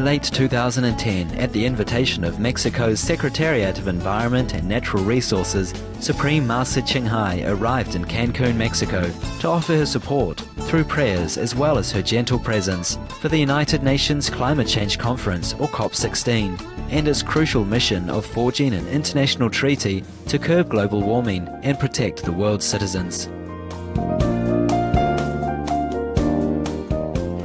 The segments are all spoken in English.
late 2010, at the invitation of Mexico's Secretariat of Environment and Natural Resources, Supreme Master Ching Hai arrived in Cancun, Mexico, to offer her support, through prayers as well as her gentle presence, for the United Nations Climate Change Conference, or COP16, and its crucial mission of forging an international treaty to curb global warming and protect the world's citizens.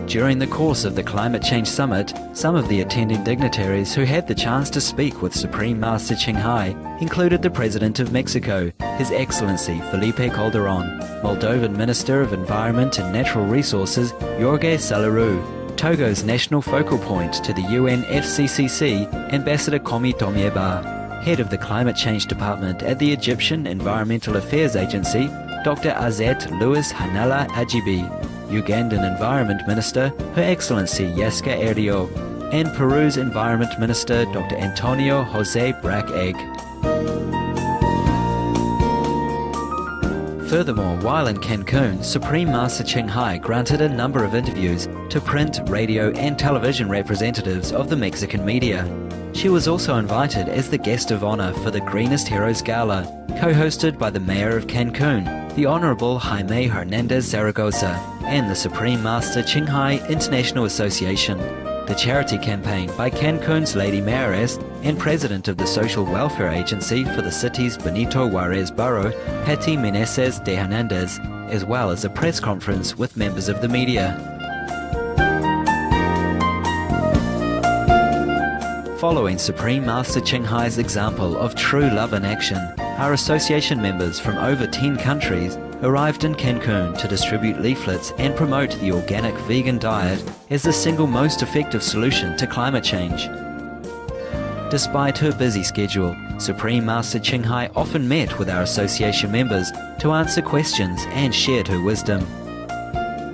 During the course of the Climate Change Summit, some of the attending dignitaries who had the chance to speak with Supreme Master Ching Hai included the President of Mexico, His Excellency Felipe Calderón, Moldovan Minister of Environment and Natural Resources Jorge Salaru, Togo's national focal point to the UNFCCC, Ambassador Komi Tomieba, Head of the Climate Change Department at the Egyptian Environmental Affairs Agency, Dr. Azet Louis Hanala Ajibi, Ugandan Environment Minister, Her Excellency Yaska Erio, and Peru's Environment Minister, Dr. Antonio Jose Brack-Egg. Furthermore, while in Cancun, Supreme Master Ching Hai granted a number of interviews to print, radio and television representatives of the Mexican media. She was also invited as the guest of honor for the Greenest Heroes Gala, co-hosted by the Mayor of Cancun, the Honorable Jaime Hernandez Zaragoza, and the Supreme Master Ching Hai International Association, the charity campaign by Cancun's Lady Mayoress and President of the Social Welfare Agency for the city's Benito Juarez Borough, Patty Meneses de Hernandez, as well as a press conference with members of the media. Following Supreme Master Ching Hai's example of true love in action, our association members from over 10 countries arrived in Cancun to distribute leaflets and promote the organic vegan diet as the single most effective solution to climate change. Despite her busy schedule, Supreme Master Ching Hai often met with our association members to answer questions and shared her wisdom.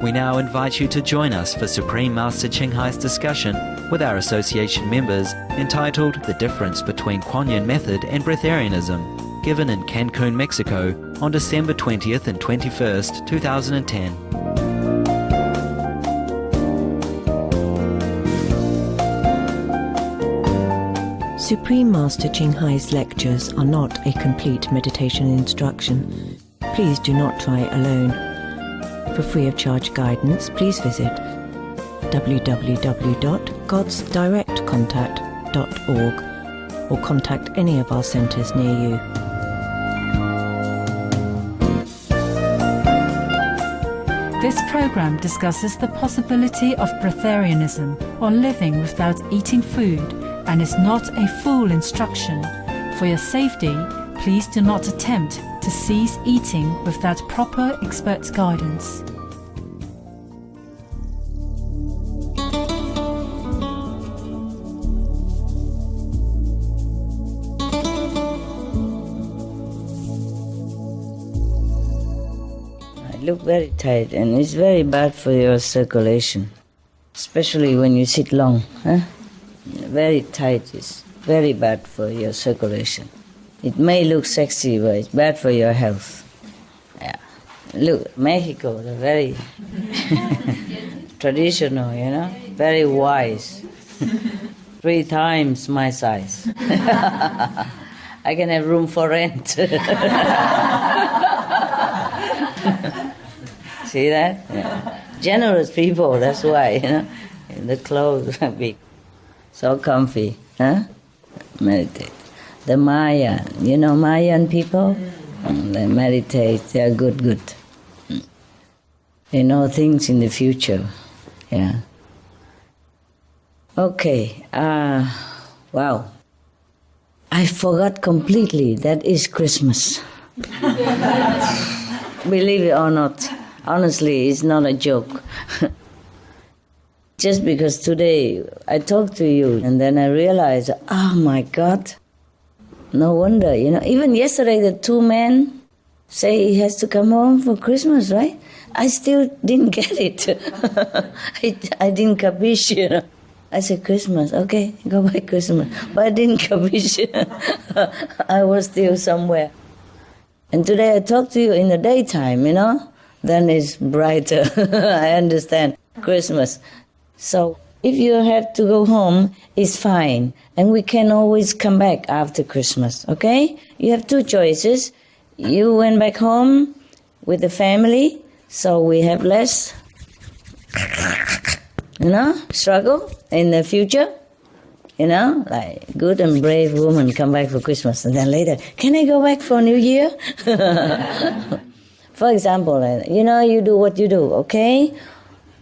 We now invite you to join us for Supreme Master Ching Hai's discussion with our association members entitled The Difference Between Kuan-Yin Method and Breatharianism, given in Cancun, Mexico on December 20th and 21st, 2010. Supreme Master Ching Hai's lectures are not a complete meditation instruction. Please do not try alone. For free of charge guidance, please visit www.godsdirectcontact.org or contact any of our centres near you. This program discusses the possibility of breatharianism, or living without eating food, and is not a full instruction. For your safety, please do not attempt to cease eating without proper expert guidance. I look very tight, and it's very bad for your circulation, especially when you sit long. Very tight is very bad for your circulation. It may look sexy, but it's bad for your health. Yeah. Look, Mexico, they're very traditional, you know, very wise. 3 times my size. I can have room for rent. See that? Yeah. Generous people, that's why, you know. The clothes are big. So comfy, huh? Meditate. The Maya, you know Mayan people? They meditate, they are good. They know things in the future, yeah. Okay, wow. I forgot completely that is Christmas. Believe it or not, honestly, it's not a joke. Just because today I talked to you and then I realized, oh my God, no wonder, you know. Even yesterday the 2 men say he has to come home for Christmas, right? I still didn't get it. I didn't capiche, you know. I said, Christmas, okay, go by Christmas. But I didn't capiche. I was still somewhere. And today I talked to you in the daytime, you know. Then it's brighter. I understand. Christmas. So If you have to go home, it's fine. And we can always come back after Christmas, okay? You have two choices. You went back home with the family, so we have less, struggle in the future. Like good and brave woman come back for Christmas, and then later, can I go back for New Year? For example, you do what you do, okay?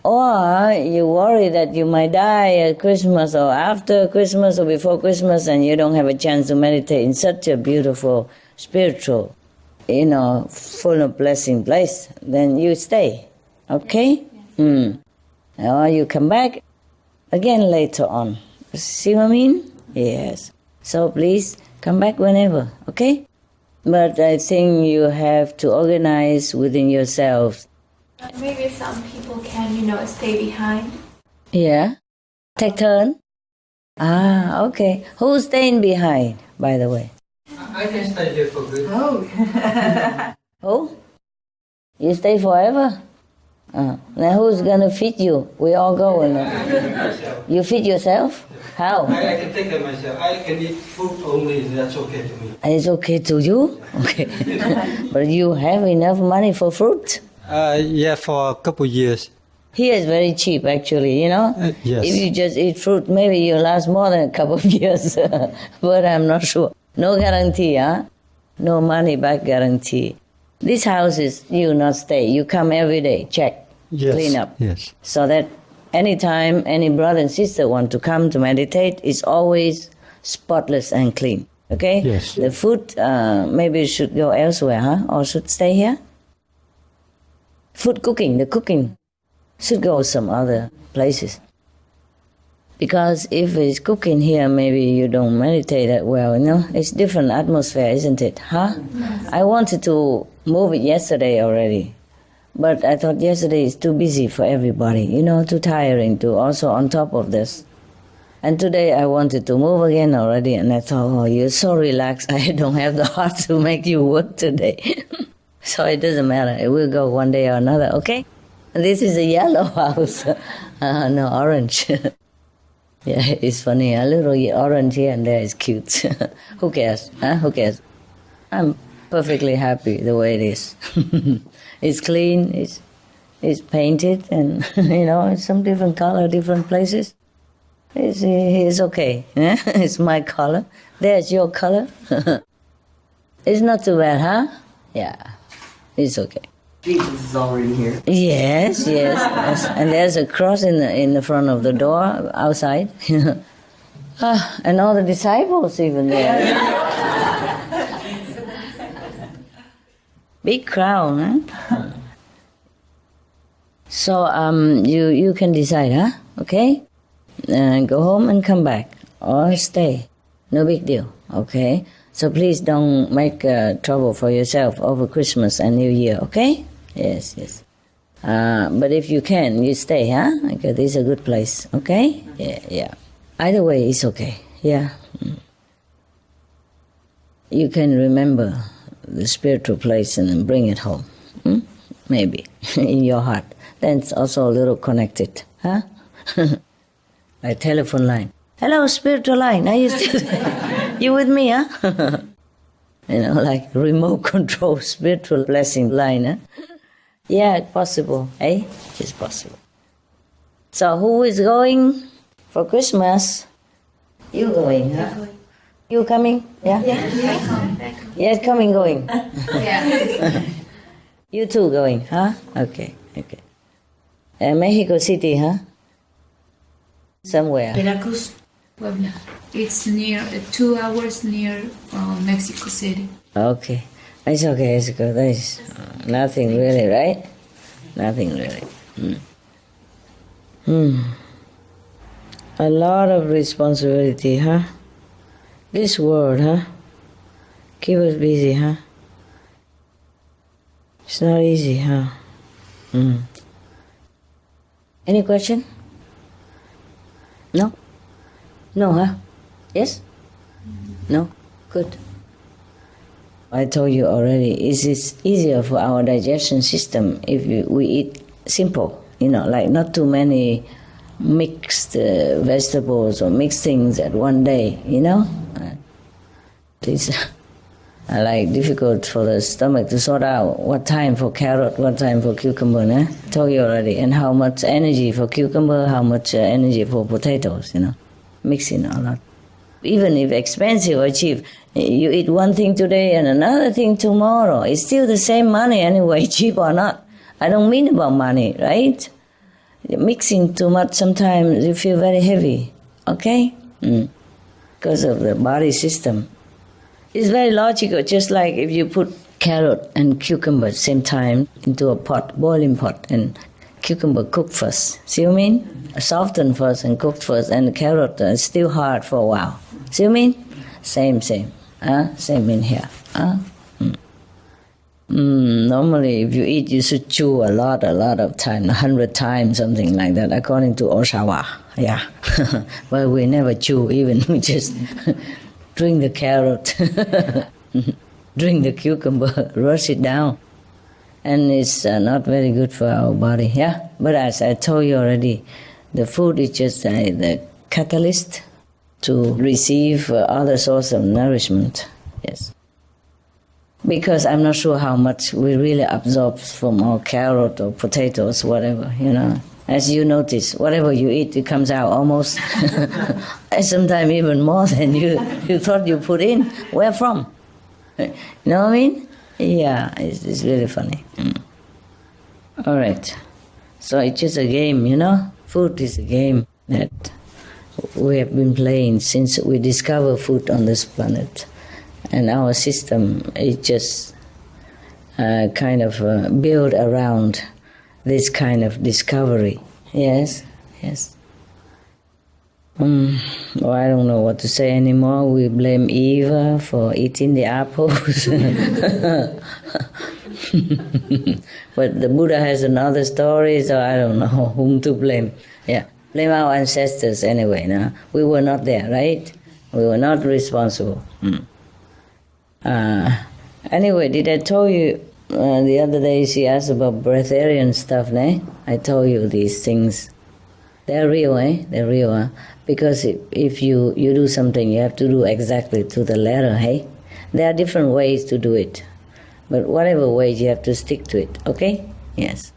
Or you worry that you might die at Christmas or after Christmas or before Christmas, and you don't have a chance to meditate in such a beautiful, spiritual, full of blessing place. Then you stay, okay? Or you come back again later on. See what I mean? Yes. So please come back whenever, okay? But I think you have to organize within yourselves. Maybe some people can, stay behind. Yeah? Take turn? Okay. Who's staying behind, by the way? I can stay here for good. Who? You stay forever? Now who's gonna feed you? We all go. You feed yourself? How? I can take care of myself. I can eat fruit only. That's okay to me. It's okay to you? Okay. But you have enough money for fruit? Yeah, for a couple of years. Here is very cheap, actually, Yes. If you just eat fruit, maybe you last more than a couple of years. But I'm not sure. No guarantee, huh? No money back guarantee. This house is you not stay. You come every day, check, Yes. clean up. Yes. So that anytime any brother and sister want to come to meditate, it's always spotless and clean. Okay? Yes. The food, maybe should go elsewhere, huh? Or should stay here? Food cooking, the cooking should go some other places. Because if it's cooking here, maybe you don't meditate that well, It's different atmosphere, isn't it, huh? I wanted to move it yesterday already. But I thought yesterday is too busy for everybody, too tiring to also on top of this. And today I wanted to move again already, and I thought, you're so relaxed, I don't have the heart to make you work today. So it doesn't matter, it will go one day or another, okay? And this is a yellow house, no, orange. Yeah, it's funny, a little orange here and there is cute. Who cares, huh? Who cares? I'm perfectly happy the way it is. It's clean, it's painted, and it's some different color, different places. It's okay. It's my color. There's your color. It's not too bad, huh? Yeah, it's okay. Jesus is already here. Yes. And there's a cross in the front of the door outside. And all the disciples even there. Big crowd, huh? So you can decide, huh? Okay? Go home and come back, or stay. No big deal, okay? So please don't make trouble for yourself over Christmas and New Year, okay? Yes. But if you can, you stay, huh? Okay, this is a good place, okay? Yeah. Either way, it's okay, yeah. You can remember the spiritual place and then bring it home, maybe, in your heart. Then it's also a little connected, huh? A telephone line. Hello, spiritual line, are you still you with me, huh? Like remote control spiritual blessing line, huh? Yeah, it's possible, eh? It's possible. So who is going for Christmas? You going, huh? You coming? Yeah? Yes, coming, going. Yeah. You too going, huh? Okay. Mexico City, huh? Somewhere. Veracruz. Puebla. It's near 2 hours near Mexico City. Okay. It's okay, it's good. There's nothing really, right? Nothing really. A lot of responsibility, huh? This world, huh? Keep us busy, huh? It's not easy, huh? Any question? No? No, huh? Yes? No? Good. I told you already, it is easier for our digestion system if we eat simple, like not too many mixed vegetables or mixed things at one day, you know. It's like difficult for the stomach to sort out what time for carrot, what time for cucumber, né? Told you already, and how much energy for cucumber, how much energy for potatoes, you know, mixing a lot. Even if expensive or cheap, you eat one thing today and another thing tomorrow, it's still the same money anyway, cheap or not. I don't mean about money, right? Mixing too much, sometimes you feel very heavy, okay? Because of the body system. It's very logical, just like if you put carrot and cucumber at the same time into a pot, boiling pot, and cucumber cooked first. See what I mean? Softened first and cooked first, and the carrot is still hard for a while. See what I mean? Same. Same in here. Normally, if you eat, you should chew a lot of time, 100 times, something like that, according to Oshawa. Yeah. But we never chew even, we just drink the carrot, drink the cucumber, rush it down. And it's not very good for our body, yeah? But as I told you already, the food is just the catalyst to receive other source of nourishment, yes. Because I'm not sure how much we really absorb from our carrot or potatoes, whatever, you know. As you notice, whatever you eat, it comes out almost, sometimes even more than you thought you put in. Where from? You know what I mean? Yeah, it's really funny. All right. So it's just a game, you know? Food is a game that we have been playing since we discovered food on this planet. And our system is just kind of built around this kind of discovery. Yes. Well, I don't know what to say anymore. We blame Eva for eating the apples. But the Buddha has another story, so I don't know whom to blame. Yeah, blame our ancestors anyway. No? We were not there, right? We were not responsible. Anyway, did I tell you the other day she asked about breatharian stuff, ne? I told you these things. They're real, eh? They're real, huh? Because if you do something, you have to do exactly to the letter, hey? There are different ways to do it. But whatever ways, you have to stick to it, okay? Yes.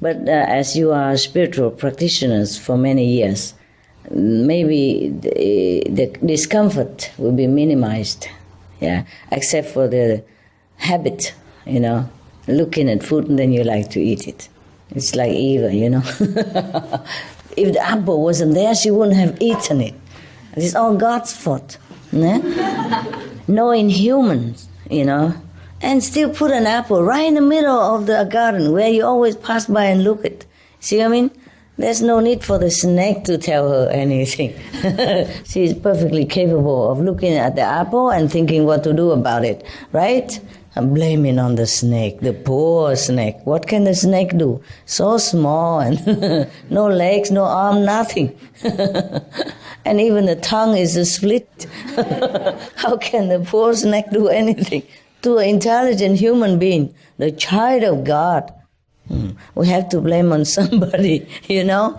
But as you are spiritual practitioners for many years, maybe the discomfort will be minimized, yeah? Except for the habit, you know, looking at food and then you like to eat it. It's like Eva, you know. If the apple wasn't there, she wouldn't have eaten it. It's all God's fault. Knowing humans, you know, and still put an apple right in the middle of the garden where you always pass by and look at. See what I mean? There's no need for the snake to tell her anything. She's perfectly capable of looking at the apple and thinking what to do about it, right? I'm blaming on the snake, the poor snake. What can the snake do? So small and no legs, no arm, nothing. And even the tongue is split. How can the poor snake do anything? To an intelligent human being, the child of God, we have to blame on somebody, you know?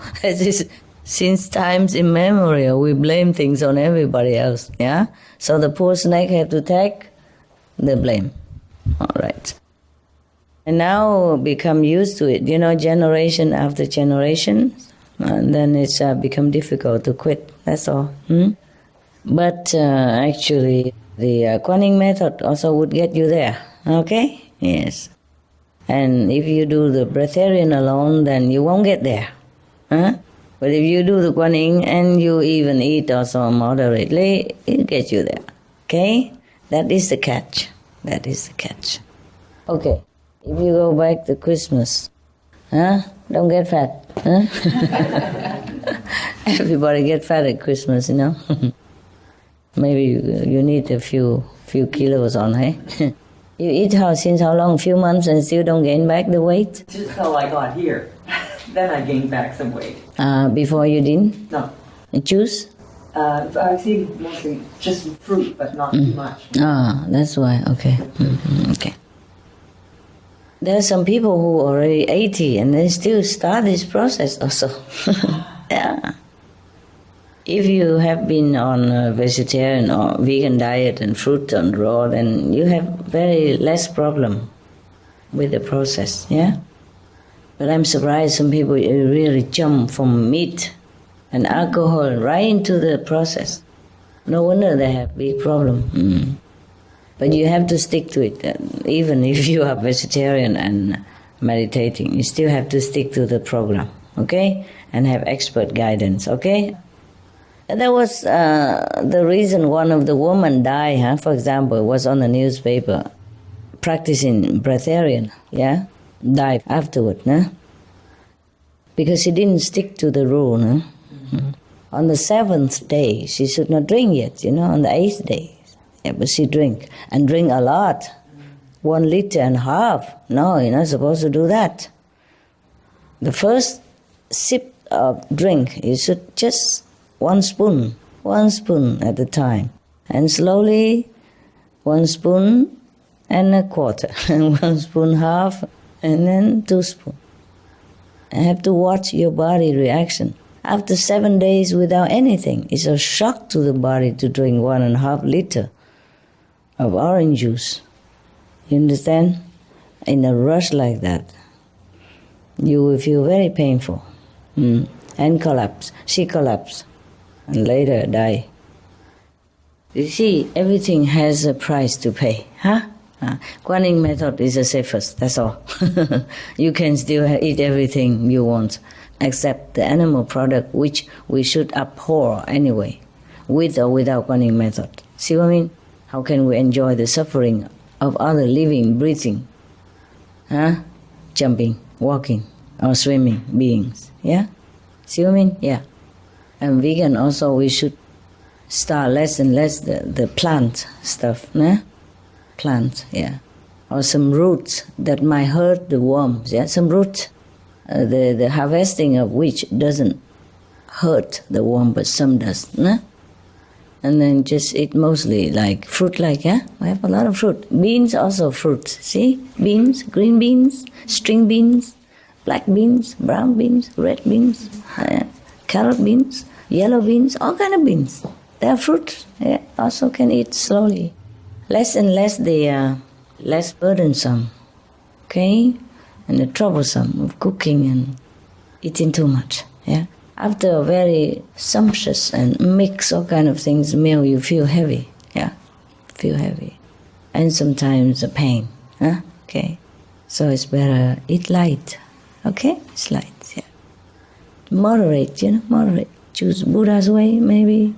Since times immemorial, we blame things on everybody else, yeah? So the poor snake have to take the blame. All right. And now become used to it, you know, generation after generation, and then it's become difficult to quit, that's all. But actually, the Kuan Yin method also would get you there, okay? Yes. And if you do the breatharian alone, then you won't get there. Huh? But if you do the Kuan Yin and you even eat also moderately, it'll get you there, okay? That is the catch. That is the catch. Okay, if you go back to Christmas, don't get fat. Everybody get fat at Christmas, you know. Maybe you need a few kilos on, hey? You eat since how long? A few months and still don't gain back the weight? Just till I got here. Then I gained back some weight. Before you didn't? No. Juice? I think mostly just fruit, but not too much. That's why. Okay. Okay. There are some people who are already 80 and they still start this process also. Yeah. If you have been on a vegetarian or vegan diet and fruit and raw, then you have very less problem with the process, yeah? But I'm surprised some people really jump from meat and alcohol right into the process. No wonder they have big problem. But you have to stick to it. Even if you are vegetarian and meditating, you still have to stick to the program, okay? And have expert guidance, okay? That was the reason one of the women died, for example, was on the newspaper, practicing breatharian, yeah? Died afterward, because she didn't stick to the rule. On the 7th day, she should not drink yet, on the 8th day. Yeah, but she drink, and drink a lot, 1.5 liters. No, you're not supposed to do that. The first sip of drink, you should just 1 spoon at a time. And slowly, 1 spoon and a quarter, and 1 spoon half, and then 2 spoons. You have to watch your body reaction. After 7 days without anything, it's a shock to the body to drink 1.5 liters of orange juice. You understand? In a rush like that, you will feel very painful and collapse. She collapsed and later die. You see, everything has a price to pay, Kuan Yin method is the safest, that's all. You can still eat everything you want, except the animal product, which we should abhor anyway, with or without Kuan Yin method. See what I mean? How can we enjoy the suffering of other living, breathing, jumping, walking, or swimming beings, yeah? See what I mean? Yeah. And vegan also, we should start less and less the plant stuff, Plants, yeah. Or some roots that might hurt the worms, yeah? Some roots, the harvesting of which doesn't hurt the worm, but some does, And then just eat mostly like fruit, yeah? We have a lot of fruit. Beans also fruits, see? Beans, green beans, string beans, black beans, brown beans, red beans, carrot beans, yellow beans, all kind of beans. They are fruits, yeah? Also can eat slowly. Less and less they are less burdensome, okay? And the troublesome of cooking and eating too much, yeah? After a very sumptuous and mix all kind of things meal, you feel heavy, yeah? Feel heavy. And sometimes a pain, okay? So it's better eat light, okay? It's light, yeah. Moderate, moderate. Choose Buddha's way, maybe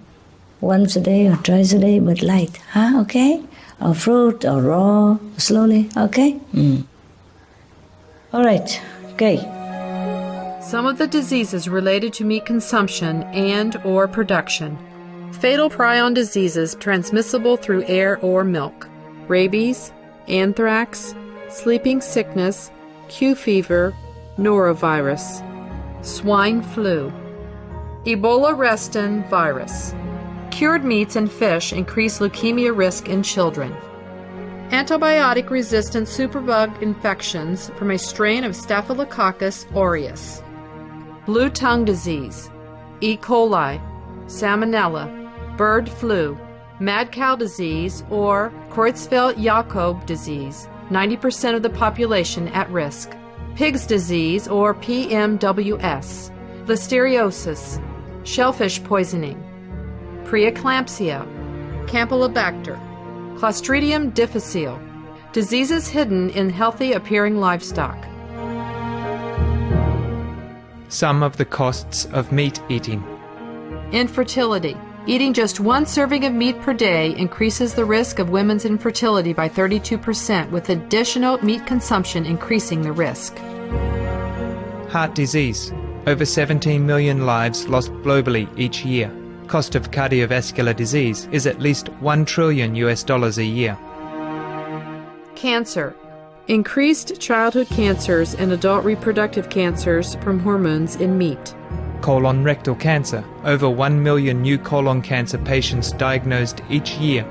once a day or twice a day, but light, okay? Or fruit or raw, slowly, okay? All right, okay. Some of the diseases related to meat consumption and or production. Fatal prion diseases transmissible through air or milk. Rabies, anthrax, sleeping sickness, Q fever, norovirus. Swine flu. Ebola restin virus. Cured meats and fish increase leukemia risk in children. Antibiotic-resistant superbug infections from a strain of Staphylococcus aureus. Blue tongue disease, E. coli, salmonella, bird flu, mad cow disease, or Creutzfeldt-Jakob disease, 90% of the population at risk. Pig's disease, or PMWS, listeriosis, shellfish poisoning, preeclampsia, Campylobacter, Clostridium difficile, diseases hidden in healthy-appearing livestock. Some of the costs of meat eating. Infertility. Eating just 1 serving of meat per day increases the risk of women's infertility by 32%, with additional meat consumption increasing the risk. Heart disease. Over 17 million lives lost globally each year. Cost of cardiovascular disease is at least $1 trillion a year. Cancer. Increased childhood cancers and adult reproductive cancers from hormones in meat. Colon rectal cancer. Over 1 million new colon cancer patients diagnosed each year.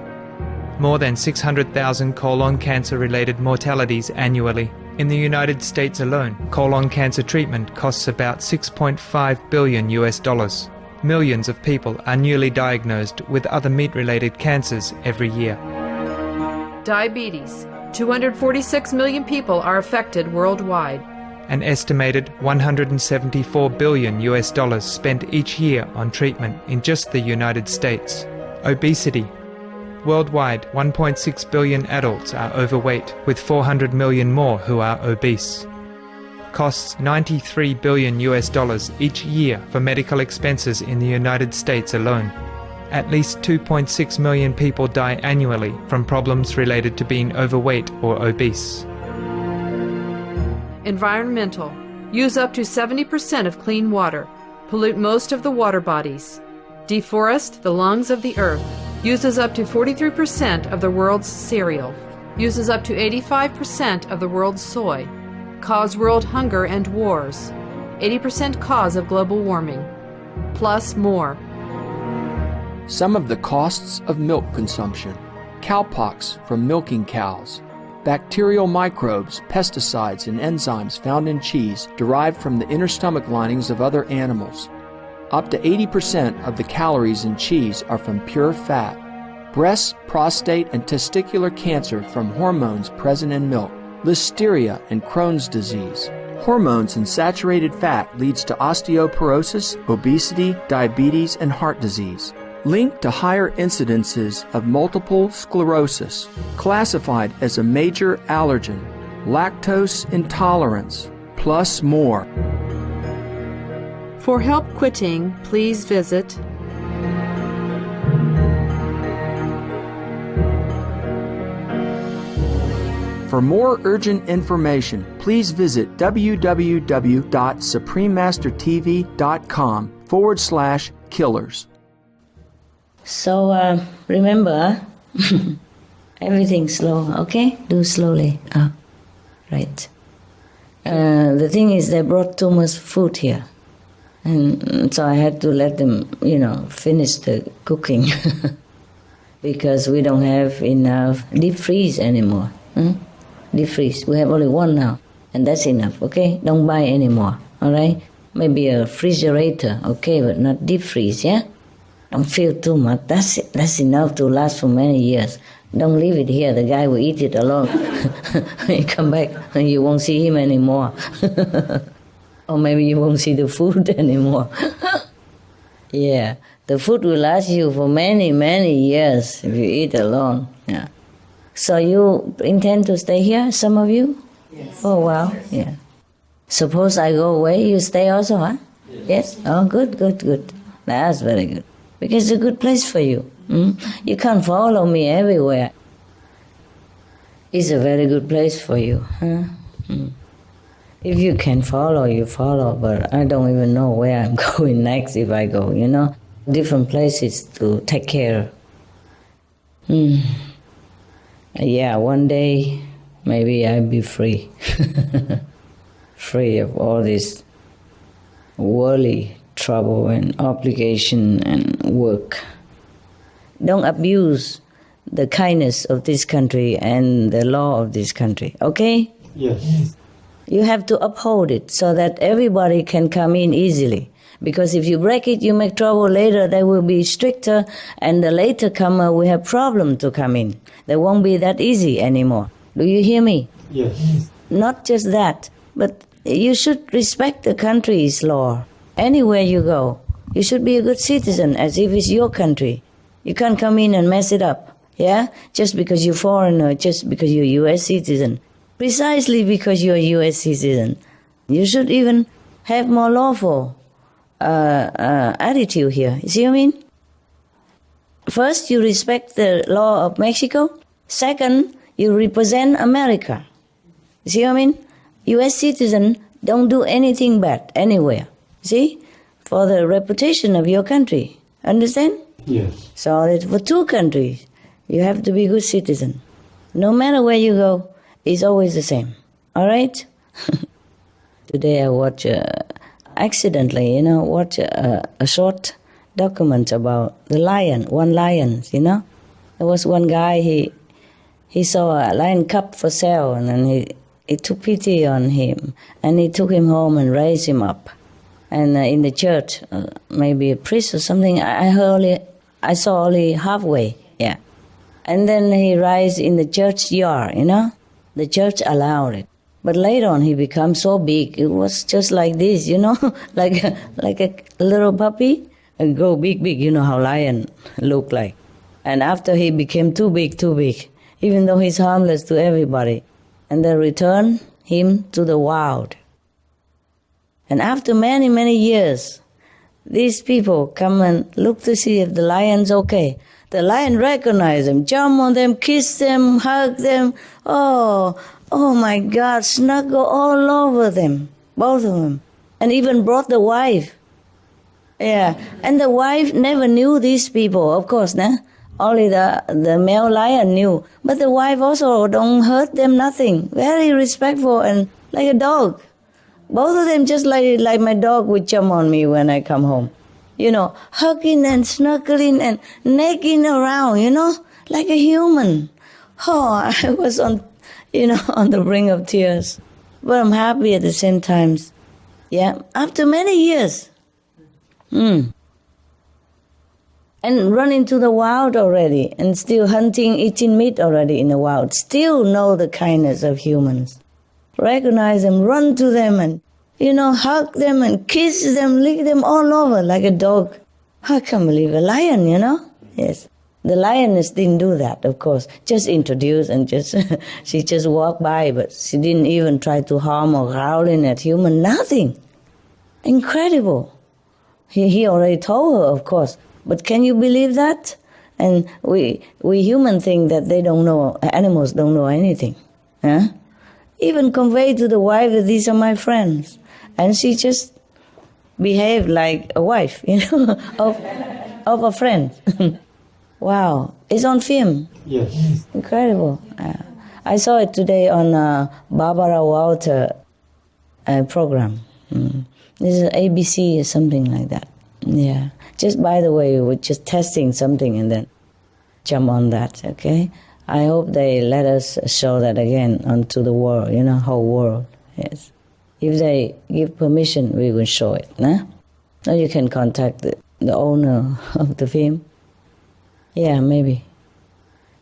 More than 600,000 colon cancer-related mortalities annually. In the United States alone, colon cancer treatment costs about $6.5 billion US. Millions of people are newly diagnosed with other meat-related cancers every year. Diabetes. 246 million people are affected worldwide. An estimated $174 billion US spent each year on treatment in just the United States. Obesity. Worldwide, 1.6 billion adults are overweight, with 400 million more who are obese. Costs $93 billion US each year for medical expenses in the United States alone. At least 2.6 million people die annually from problems related to being overweight or obese. Environmental. Use up to 70% of clean water. Pollute most of the water bodies. Deforest the lungs of the earth. Uses up to 43% of the world's cereal. Uses up to 85% of the world's soy. Cause world hunger and wars. 80% cause of global warming. Plus more. Some of the costs of milk consumption. Cowpox from milking cows. Bacterial microbes, pesticides, and enzymes found in cheese derived from the inner stomach linings of other animals. Up to 80% of the calories in cheese are from pure fat. Breast, prostate, and testicular cancer from hormones present in milk. Listeria and Crohn's disease. Hormones in saturated fat leads to osteoporosis, obesity, diabetes, and heart disease. Linked to higher incidences of multiple sclerosis. Classified as a major allergen. Lactose intolerance. Plus more. For help quitting, please visit For more urgent information, please visit www.suprememastertv.com/killers. So remember, everything slow, okay? Do slowly. Right. The thing is, they brought too much food here. And so I had to let them, finish the cooking because we don't have enough deep freeze anymore. Deep freeze. We have only one now, and that's enough, okay? Don't buy anymore, all right? Maybe a refrigerator, okay, but not deep freeze, yeah? Don't feel too much. That's enough to last for many years. Don't leave it here. The guy will eat it alone. You come back and you won't see him anymore. Or maybe you won't see the food anymore. Yeah, the food will last you for many, many years if you eat alone. Yeah. So you intend to stay here, some of you? Yes. For a while? Yeah. Suppose I go away, you stay also, huh? Yes? Oh, good. That's very good. Because it's a good place for you. You can't follow me everywhere. It's a very good place for you, huh? If you can follow, you follow, but I don't even know where I'm going next if I go, Different places to take care. Yeah, one day maybe I'll be free. Free of all this worldly trouble and obligation and work. Don't abuse the kindness of this country and the law of this country, okay? Yes. You have to uphold it so that everybody can come in easily. Because if you break it, you make trouble later, they will be stricter, and the later comer will have problem to come in. They won't be that easy anymore. Do you hear me? Yes. Not just that, but you should respect the country's law. Anywhere you go, you should be a good citizen as if it's your country. You can't come in and mess it up, yeah? Just because you're foreigner, just because you're a U.S. citizen. Precisely because you're a U.S. citizen. You should even have more lawful attitude here. You see what I mean? First, you respect the law of Mexico. Second, you represent America. You see what I mean? U.S. citizens don't do anything bad anywhere. See? For the reputation of your country. Understand? Yes. So it's for two countries. You have to be a good citizen. No matter where you go, it's always the same. All right? Today I watched, accidentally, watch a short document about the lion, one lion, There was one guy, he saw a lion cub for sale, and then he took pity on him, and he took him home and raised him up. And in the church, maybe a priest or something, I saw only halfway, yeah. And then he rise in the church yard, you know. The church allowed it. But later on, he became so big. It was just like this, you know, like a little puppy, and go big, you know how lion look like. And after he became too big, even though he's harmless to everybody, and they return him to the wild. And after many, many years, these people come and look to see if the lion's okay. The lion recognized them, jump on them, kiss them, hug them. Oh my God, snuggle all over them, both of them. And even brought the wife. Yeah, and the wife never knew these people, of course, nah? Only the male lion knew. But the wife also don't hurt them, nothing. Very respectful and like a dog. Both of them just like my dog would jump on me when I come home. You know, hugging and snuggling and necking around, you know, like a human. Oh, I was on the brink of tears. But I'm happy at the same time. Yeah, after many years. And run into the wild already, and still hunting, eating meat already in the wild. Still know the kindness of humans. Recognize them, run to them, and, you know, hug them and kiss them, lick them all over like a dog. I can't believe a lion, you know? Yes. The lioness didn't do that, of course. Just introduce and she just walked by, but she didn't even try to harm or growling at human, nothing. Incredible. He already told her, of course. But can you believe that? And we humans think that they don't know, animals don't know anything. Huh? Even convey to the wife that these are my friends. And she just behaved like a wife, you know, of a friend. Wow. It's on film. Yes. Incredible. I saw it today on Barbara Walter program. This is ABC or something like that. Yeah. Just by the way, we're just testing something and then jump on that, okay? I hope they let us show that again onto the world, you know, whole world, yes. If they give permission, we will show it, nah? Now you can contact the owner of the film. Yeah, maybe.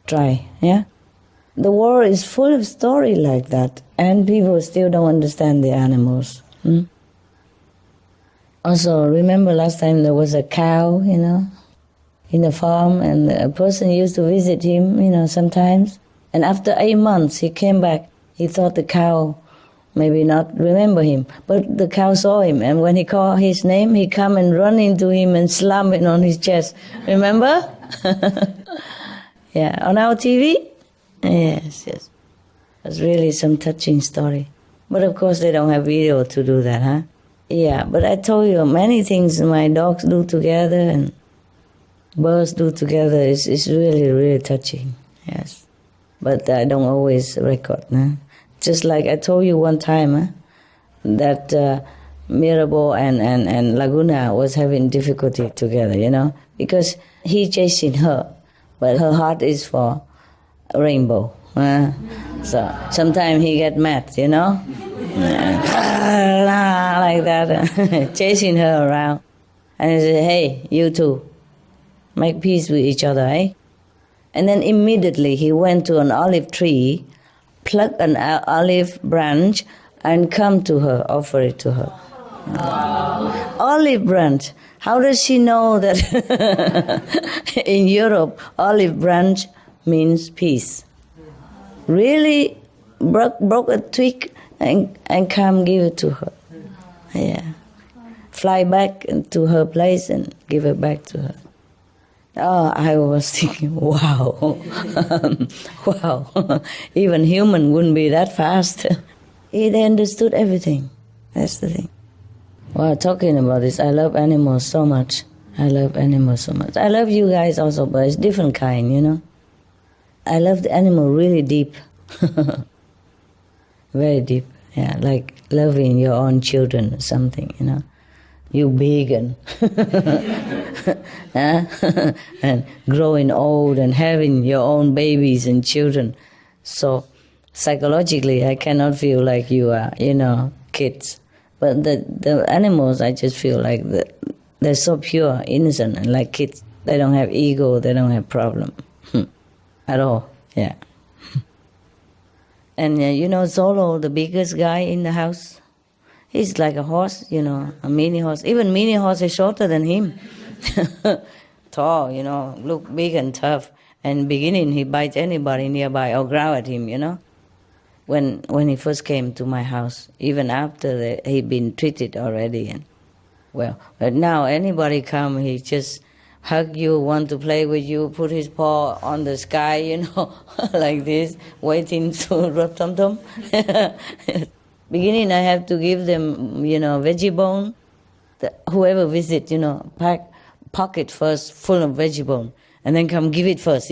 Try, yeah? The world is full of stories like that, and people still don't understand the animals. Also, remember last time there was a cow, you know, in the farm, and a person used to visit him, you know, sometimes. And after 8 months, he came back. He thought the cow maybe not remember him, but the cow saw him, and when he called his name, he come and run into him and slam it on his chest. Remember? Yeah, on our TV? Yes. It's really some touching story. But of course, they don't have video to do that, huh? Yeah, but I told you many things my dogs do together and birds do together. It's really, really touching, yes. But I don't always record, huh? Just like I told you one time, that Mirabal and Laguna was having difficulty together, you know, because he chasing her, but her heart is for Rainbow. So sometimes he get mad, you know, like that, chasing her around. And he said, hey, you two, make peace with each other, eh? And then immediately he went to an olive tree, plucked an olive branch, and come to her, offer it to her. Olive branch. How does she know that in Europe, olive branch means peace? Really broke a twig and come give it to her. Yeah. Fly back to her place and give it back to her. Oh, I was thinking, wow. Wow. Even human wouldn't be that fast. They understood everything. That's the thing. Well, talking about this, I love animals so much. I love you guys also, but it's different kind, you know. I love the animal really deep. Very deep. Yeah, like loving your own children or something, you know. You big and and growing old and having your own babies and children. So Psychologically, I cannot feel like you are, kids. But the animals, I just feel like they're so pure, innocent, and like kids. They don't have ego, they don't have problem at all, yeah. And Zolo, the biggest guy in the house, he's like a horse, a mini horse. Even mini horse is shorter than him. Tall, look big and tough. And beginning, he bites anybody nearby or growl at him, When he first came to my house, even after he'd been treated already. But now anybody come, he just hug you, want to play with you, put his paw on the sky, like this, waiting to rub tum-tum. Beginning, I have to give them, veggie bone. Whoever visit, pocket first full of veggie bone, and then come give it first,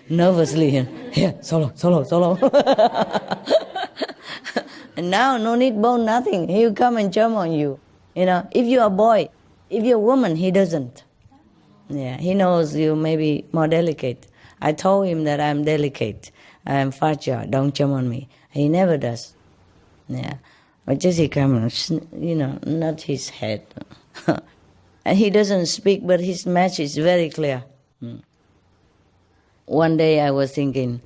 nervously. Here, Solo. And now, no need bone, nothing. He'll come and jump on you. If you're a boy, if you're a woman, he doesn't. Yeah, he knows you may be more delicate. I told him that I'm delicate. I'm fragile. Don't jump on me. He never does. Yeah, but just he comes, nod his head. And he doesn't speak, but his message is very clear. One day I was thinking,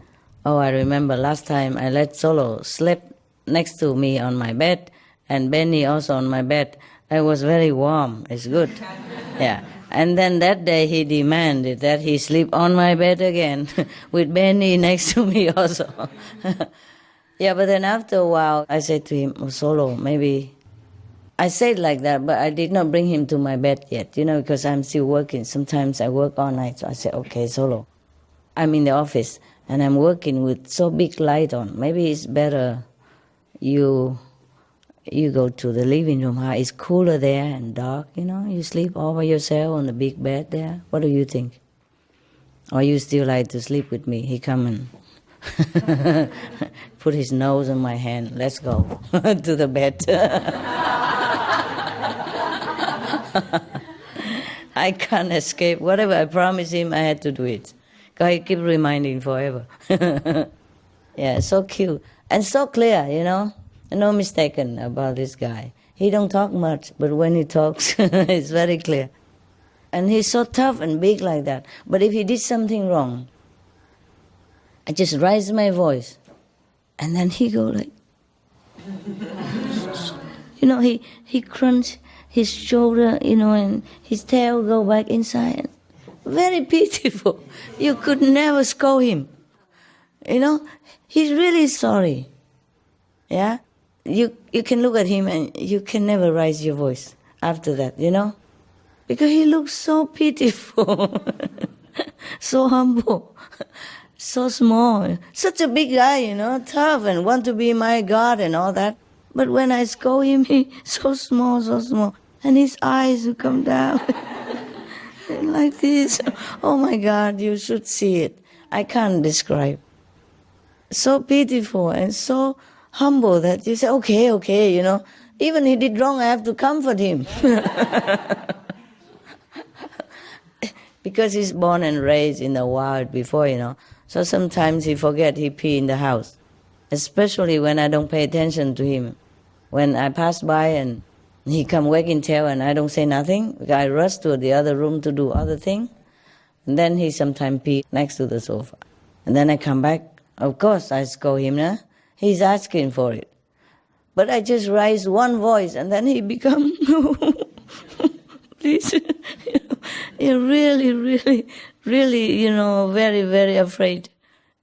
I remember last time I let Solo sleep next to me on my bed, and Benny also on my bed. I was very warm. It's good. Yeah. And then that day he demanded that he sleep on my bed again with Benny next to me also. Yeah, but then after a while I said to him, Solo, maybe... I said like that, but I did not bring him to my bed yet, because I'm still working. Sometimes I work all night, so I said, okay, Solo, I'm in the office and I'm working with so big light on. Maybe it's better you go to the living room. It's cooler there and dark, you sleep all by yourself on the big bed there. What do you think? Or you still like to sleep with me? He come and put his nose on my hand. Let's go to the bed. I can't escape. Whatever I promised him, I had to do it. Because he keep reminding forever. Yeah, so cute. And so clear, No mistaken about this guy. He don't talk much, but when he talks, it's very clear. And he's so tough and big like that. But if he did something wrong, I just raise my voice. And then he go like... he crunch his shoulder, and his tail go back inside. Very pitiful. You could never scold him. He's really sorry. Yeah? You can look at him and you can never raise your voice after that, Because he looks so pitiful, so humble, so small, such a big guy, tough and want to be my God and all that. But when I scold him, he's so small, and his eyes will come down like this. Oh my God, you should see it. I can't describe. So pitiful and so humble that you say, okay, Even he did wrong, I have to comfort him. Because he's born and raised in the wild before, So sometimes he forget he pee in the house. Especially when I don't pay attention to him. When I pass by and he come wagging tail and I don't say nothing, I rush to the other room to do other thing. And then he sometimes pee next to the sofa. And then I come back. Of course I scold him, nah? He's asking for it. But I just raise one voice and then he become, please, you're really, very, very afraid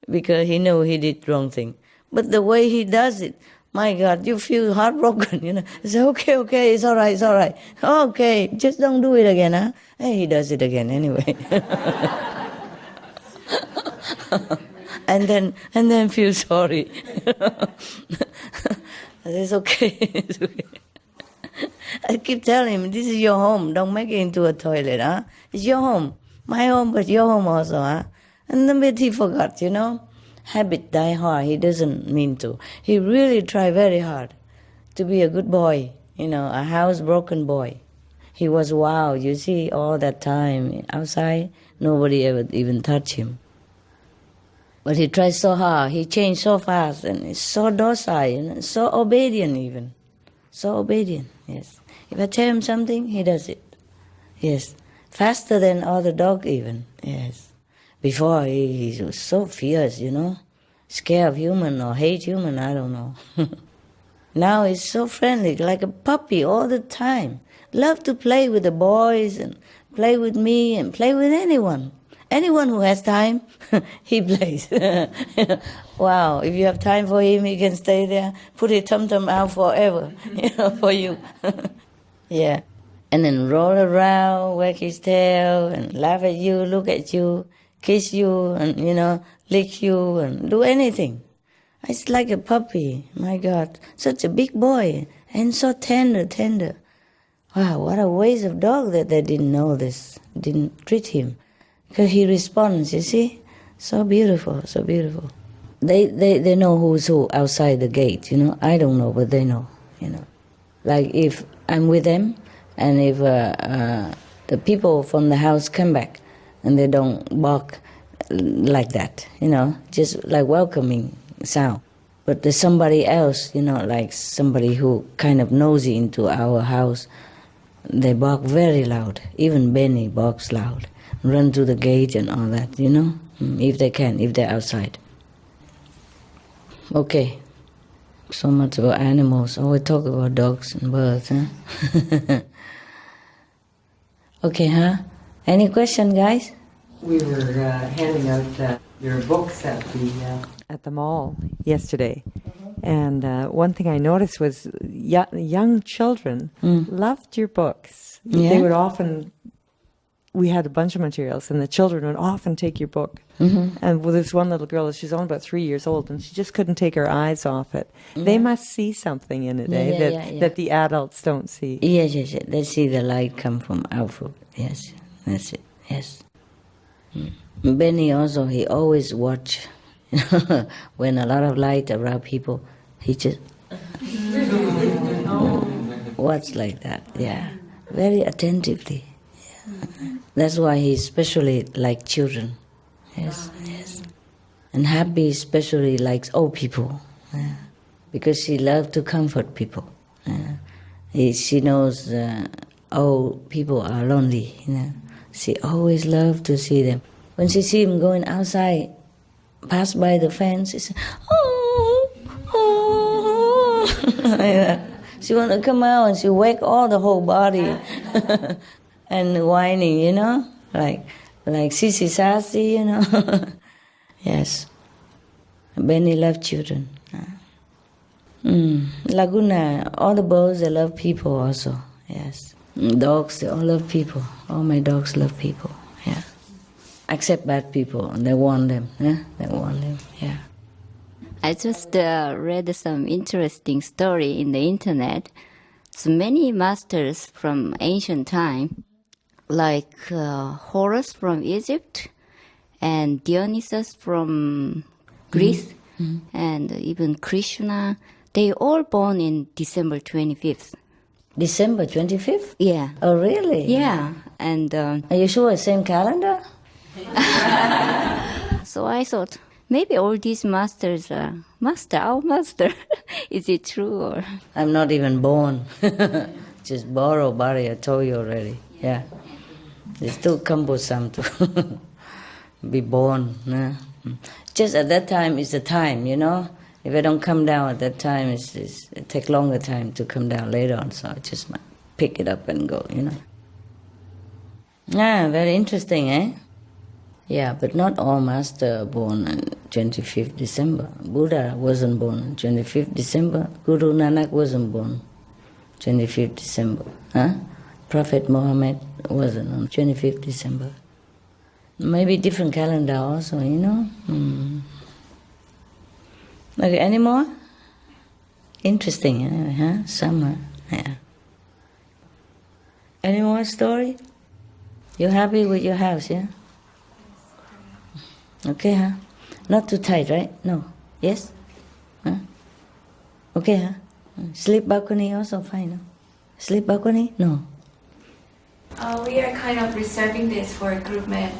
because he know he did wrong thing. But the way he does it, my God, you feel heartbroken, You say, okay, it's all right. Okay, just don't do it again, huh? Hey, he does it again anyway. And then feel sorry. It's okay. I keep telling him, this is your home. Don't make it into a toilet, huh? It's your home. My home, but your home also, huh? And then but he forgot, Habit die hard. He doesn't mean to. He really tried very hard to be a good boy, a housebroken boy. He was wild, you see, all that time outside. Nobody ever even touched him. But he tries so hard. He changed so fast, and he's so docile, you know, so obedient even. So obedient, yes. If I tell him something, he does it. Yes. Faster than other dog even, yes. Before, he was so fierce, you know. Scared of human or hate human, I don't know. Now he's so friendly, like a puppy all the time. Love to play with the boys and play with me and play with anyone. Anyone who has time, he plays. Wow, if you have time for him, he can stay there, put his tum-tum out forever, you know, for you. Yeah. And then roll around, wag his tail, and laugh at you, look at you, kiss you, and, you know, lick you, and do anything. It's like a puppy, my God. Such a big boy, and so tender. Wow, what a waste of dog that they didn't know this, didn't treat him. Because he responds, you see? So beautiful, so beautiful. They know who's who outside the gate, you know? I don't know, but they know, you know? Like if I'm with them, and if the people from the house come back, and they don't bark like that, you know? Just like welcoming sound. But there's somebody else, you know, like somebody who kind of nosy into our house, they bark very loud. Even Benny barks loud. Run to the gate and all that, you know, if they can, if they're outside. Okay, so much about animals. Always talk about dogs and birds, huh? Okay, huh? Any question, guys? We were handing out your books at the mall yesterday. And one thing I noticed was young children loved your books. Yeah. They would often... We had a bunch of materials, and the children would often take your book. Mm-hmm. And well, there's one little girl, she's only about 3 years old, and she just couldn't take her eyes off it. Yeah. They must see something in it, that the adults don't see. Yes. They see the light come from our food. Yes, that's it. Yes. Benny also, he always watch. When a lot of light around people, he just watch like that. Yeah, very attentively. That's why he especially likes children. Yes. And Happy especially likes old people. Yeah. Because she loves to comfort people. She knows old people are lonely. You know. She always loves to see them. When she sees him going outside, pass by the fence, she says, oh. She want to come out and she wake all the whole body. And whining, you know, like Sissy Sassy, you know. Yes. Benny loved children. Laguna, all the birds, they love people also. Yes. Dogs, they all love people. All my dogs love people. Yeah. Except bad people, they want them. Yeah? They want them. Yeah. I just read some interesting story in the internet. So many masters from ancient time, like Horus from Egypt and Dionysus from Greece, and even Krishna, they all born in December 25th. December 25th? Yeah. Oh, really? Yeah. And are you sure it's same calendar? So I thought, maybe all these masters are our master. Is it true? Or I'm not even born. Just borrow, Barry, I told you already. Yeah. It's too cumbersome to be born. Nah. Just at that time is the time, you know. If I don't come down at that time, it takes longer time to come down later on. So I just might pick it up and go, you know. Yeah, very interesting, eh? Yeah, but not all masters are born on 25th December. Buddha wasn't born on 25th December. Guru Nanak wasn't born 25th December. Huh? Prophet Muhammad wasn't on 25th December. Maybe different calendar also, you know. Okay, any more? Interesting, anyway, huh? Summer, yeah. Any more story? You happy with your house, yeah? Okay, huh? Not too tight, right? No. Yes? Huh? Okay, huh? Sleep balcony also fine, no? Sleep balcony? No. We are kind of reserving this for group med.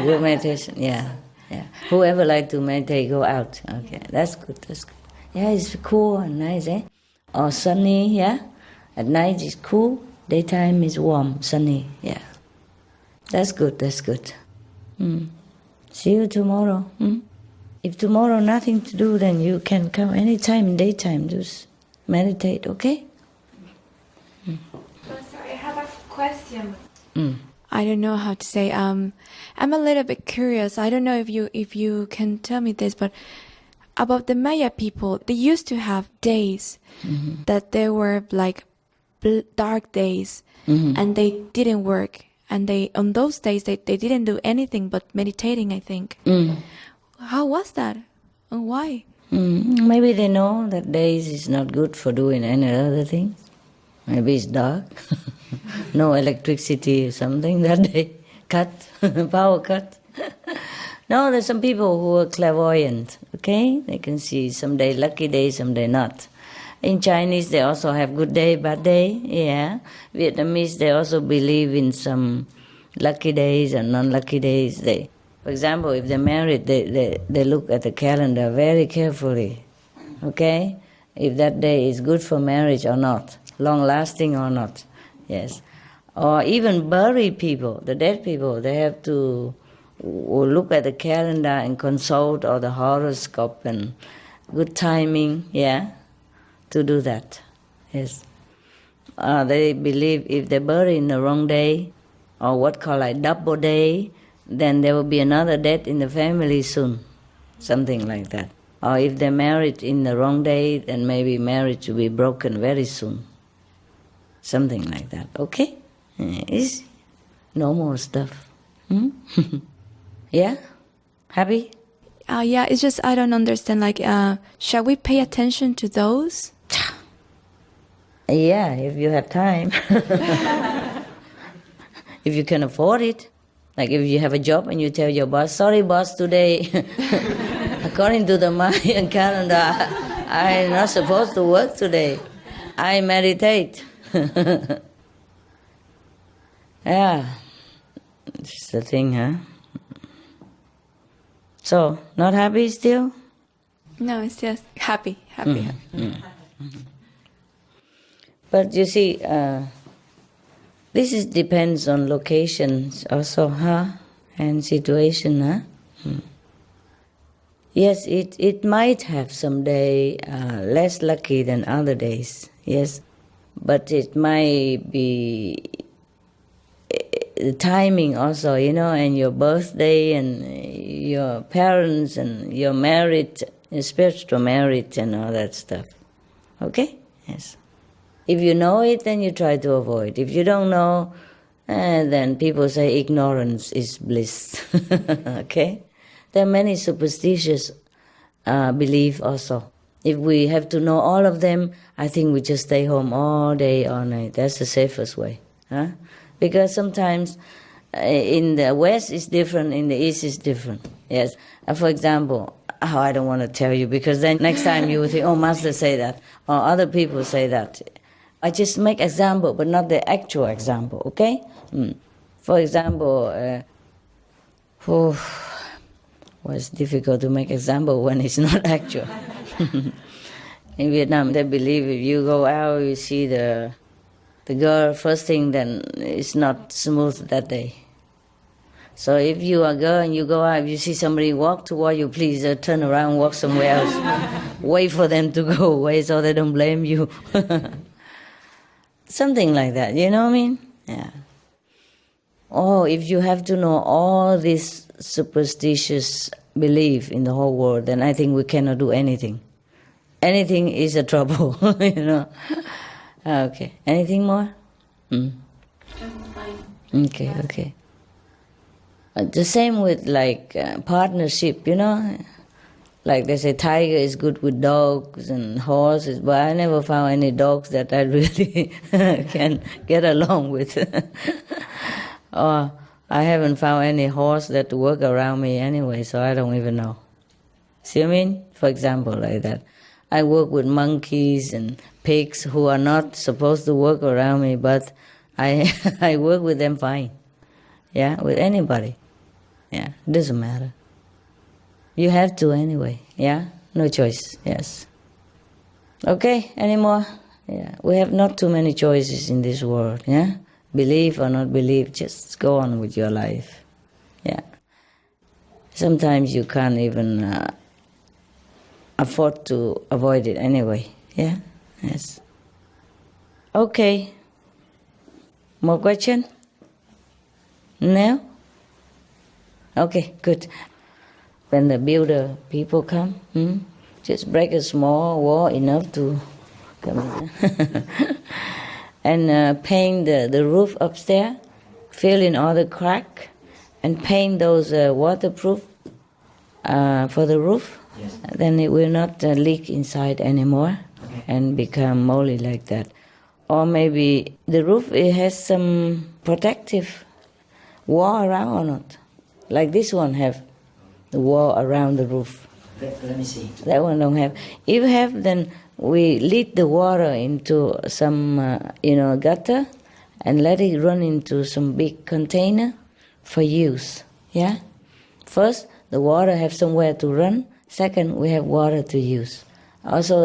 Group meditation, yeah. Yeah. Whoever like to meditate, go out. Okay, that's good. That's good. Yeah, it's cool and nice, eh? Or sunny, yeah. At night it's cool. Daytime is warm, sunny. Yeah. That's good. That's good. See you tomorrow. If tomorrow nothing to do, then you can come anytime in daytime. Just meditate. Okay. Sorry, I have a question. Mm. I don't know how to say. I'm a little bit curious. I don't know if you can tell me this, but about the Maya people, they used to have days that they were like dark days, and they didn't work, and they on those days they didn't do anything but meditating, I think. How was that, and why? Maybe they know that days is not good for doing any other thing. Maybe it's dark, no electricity or something that day, cut, power cut. No, there's some people who are clairvoyant, okay? They can see someday lucky day, someday not. In Chinese, they also have good day, bad day, yeah. Vietnamese, they also believe in some lucky days and non-lucky days. For example, if they're married, they look at the calendar very carefully, okay? If that day is good for marriage or not, long-lasting or not, yes. Or even buried people, the dead people, they have to look at the calendar and consult all the horoscope and good timing, yeah, to do that, yes. They believe if they bury in the wrong day, or what called like double day, then there will be another death in the family soon, something like that. Or if they're married in the wrong day, then maybe marriage will be broken very soon, something like that, okay? It's normal stuff. Yeah? Happy? Yeah, it's just I don't understand. Like, shall we pay attention to those? Yeah, if you have time. If you can afford it. Like if you have a job and you tell your boss, sorry boss, today, according to the Mayan calendar, I'm not supposed to work today. I meditate. Yeah, it's the thing, huh? So, not happy still? No, it's just happy. But you see, this depends on locations also, huh? And situation, huh? Yes, it might have some day less lucky than other days, yes. But it might be the timing also, and your birthday and your parents and your marriage, your spiritual marriage and all that stuff. Okay? Yes. If you know it, then you try to avoid. If you don't know, then people say ignorance is bliss. Okay? There are many superstitious beliefs also. If we have to know all of them, I think we just stay home all day, all night. That's the safest way. Huh? Because sometimes in the West it's different, in the East it's different. Yes. For example, I don't want to tell you because then next time you will think, oh, Master say that, or other people say that. I just make example, but not the actual example, okay? For example, well, it's difficult to make example when it's not actual. In Vietnam, they believe if you go out, you see the girl, first thing, then it's not smooth that day. So if you are a girl and you go out, if you see somebody walk toward you, please turn around, walk somewhere else. Wait for them to go away so they don't blame you. Something like that, you know what I mean? Yeah. Oh, if you have to know all this superstitious belief in the whole world, then I think we cannot do anything. Anything is a trouble, you know. Okay. Anything more? Okay. The same with like partnership, Like they say tiger is good with dogs and horses, but I never found any dogs that I really can get along with. Or I haven't found any horse that work around me anyway, so I don't even know. See what I mean? For example, like that. I work with monkeys and pigs who are not supposed to work around me, but I work with them fine. Yeah, with anybody. Yeah, it doesn't matter. You have to anyway, yeah? No choice, yes. Okay, any more? Yeah, we have not too many choices in this world, yeah? Believe or not believe, just go on with your life, yeah. Sometimes you can't even afford to avoid it anyway, yeah? Yes. Okay. More question? No? Okay, good. When the builder people come, just break a small wall enough to come in. And paint the roof upstairs, fill in all the crack, and paint those waterproof for the roof. Yes. Then it will not leak inside anymore and become moldy like that. Or maybe the roof, it has some protective wall around or not. Like this one have the wall around the roof. Let me see. That one don't have. If you have, then we lead the water into some, gutter and let it run into some big container for use, yeah? First, the water have somewhere to run. Second, we have water to use. Also,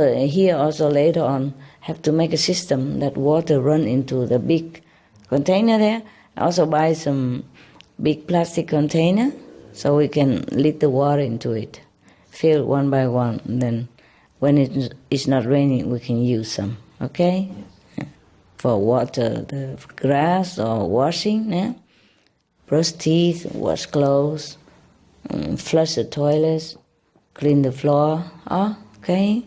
later on, have to make a system that water run into the big container there. Also buy some big plastic container so we can lead the water into it. Fill one by one, and then when it's not raining, we can use some, okay? Yeah. For water, the grass or washing, yeah? Brush teeth, wash clothes, flush the toilets, clean the floor, okay?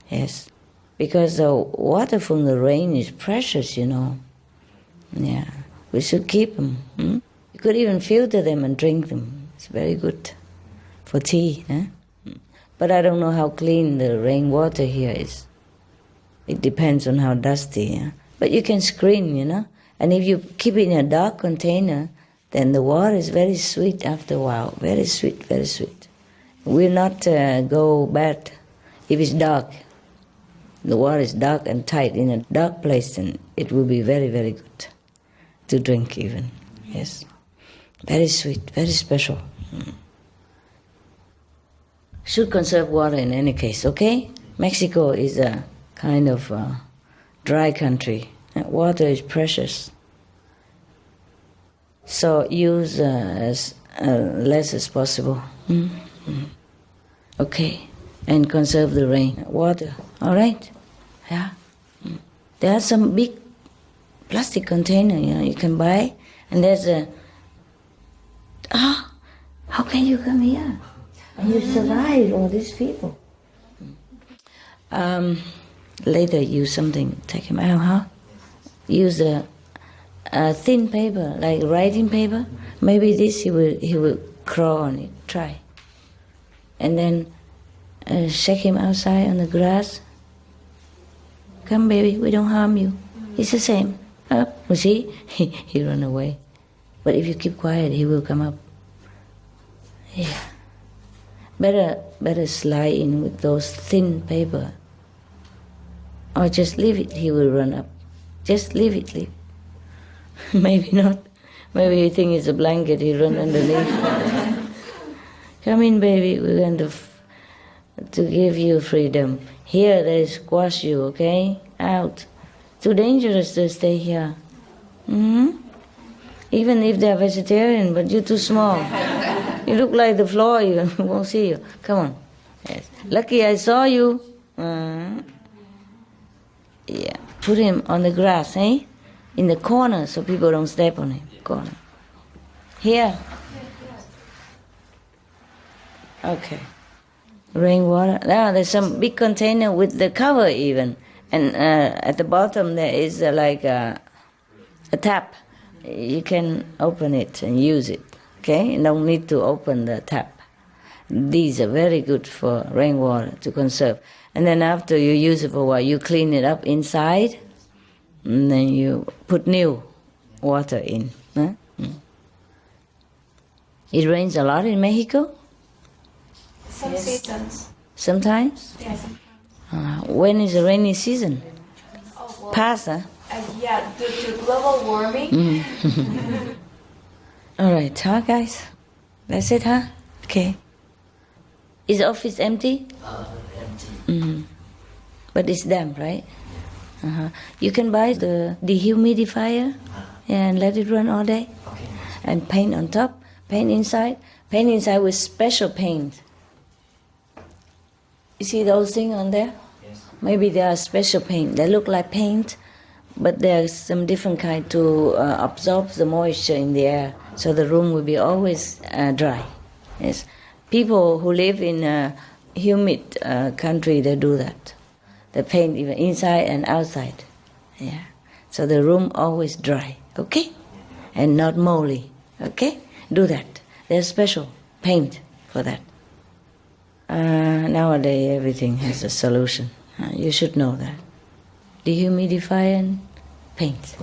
Yes. Because the water from the rain is precious, Yeah, we should keep them. You could even filter them and drink them. It's very good for tea, But I don't know how clean the rainwater here is. It depends on how dusty, yeah? But you can screen, And if you keep it in a dark container, then the water is very sweet after a while. Very sweet, very sweet. Will not go bad if it's dark. The water is dark and tight in a dark place, then it will be very, very good to drink even. Yes. Very sweet, very special. Should conserve water in any case, okay? Mexico is a kind of dry country. Water is precious. So use as less as possible. Okay. And conserve the rain water. All right? Yeah. There are some big plastic container, you can buy. And there's how can you come here? And you survive all these people. Later use something, take him out, huh? Use a thin paper, like writing paper. Maybe this he will crawl on it, try. And then shake him outside on the grass. Come, baby, we don't harm you. It's the same. Up, you see? He run away. But if you keep quiet, he will come up. Yeah. Better slide in with those thin paper. Or just leave it, he will run up. Just leave it. Maybe not. Maybe he think it's a blanket, he run underneath. Come in, baby, we're going to give you freedom. Here they squash you, okay? Out. Too dangerous to stay here. Even if they're vegetarian, but you're too small. You look like the floor, you won't see you. Come on. Yes. Lucky I saw you. Yeah. Put him on the grass, eh? In the corner so people don't step on him. Corner. Here. Okay. Rainwater. Now there's some big container with the cover even. And at the bottom there is like a tap. You can open it and use it. Okay? You don't need to open the tap. These are very good for rainwater to conserve. And then after you use it for a while, you clean it up inside. And then you put new water in. Huh? It rains a lot in Mexico? Some seasons. Sometimes? Yes. When is the rainy season? Past, huh? Yeah, due to global warming. All right, huh, guys? That's it, huh? Okay. Is the office empty? Empty. But it's damp, right? You can buy the dehumidifier and let it run all day. Okay. And paint on top, paint inside with special paint. You see those things on there? Yes. Maybe they are special paint. They look like paint, but there's some different kind to absorb the moisture in the air, so the room will be always dry. Yes. People who live in a humid country, they do that. They paint even inside and outside. Yeah. So the room always dry, okay? And not moldy, okay? Do that. There's special paint for that. Nowadays, everything has a solution. You should know that. Dehumidifier and paint.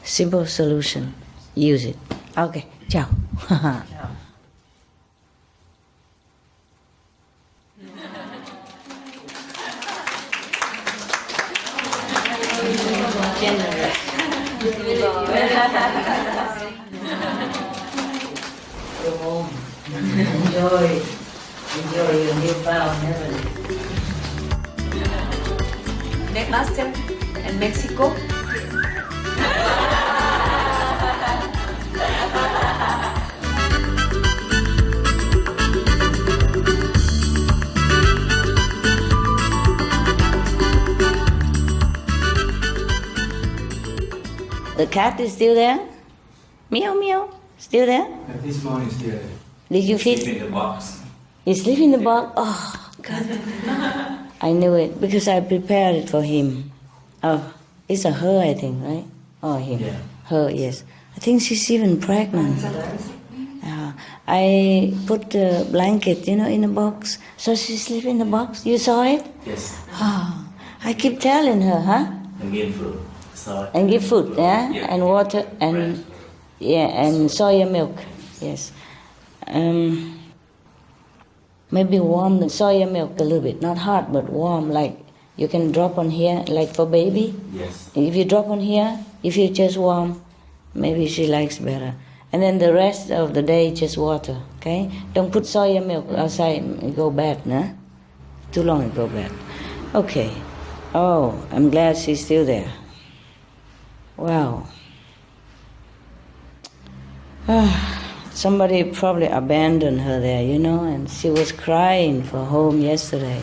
Simple solution. Use it. Okay. Ciao. Go home. Enjoy your newfound heaven. Next master in Mexico. The cat is still there? Meow meow. Still there? This morning still there. Did you feed? Sleep in the box. You sleep in the box? Oh, God. I knew it because I prepared it for him. Oh, it's a her, I think, right? Oh, him. Yeah. Her, yes. I think she's even pregnant. I put the blanket, in a box. So she sleep in the box. You saw it? Yes. Oh, I keep telling her, huh? And give food. So. And give food, yeah? Yeah. And water, and and soya milk, yes. Maybe warm the soya milk a little bit, not hot, but warm, like you can drop on here, like for baby. Yes. If you drop on here, if you just warm, maybe she likes better. And then the rest of the day, just water, okay? Don't put soya milk outside, it go bad, nah? Too long, it go bad. Okay. Oh, I'm glad she's still there. Wow. Somebody probably abandoned her there, and she was crying for home yesterday.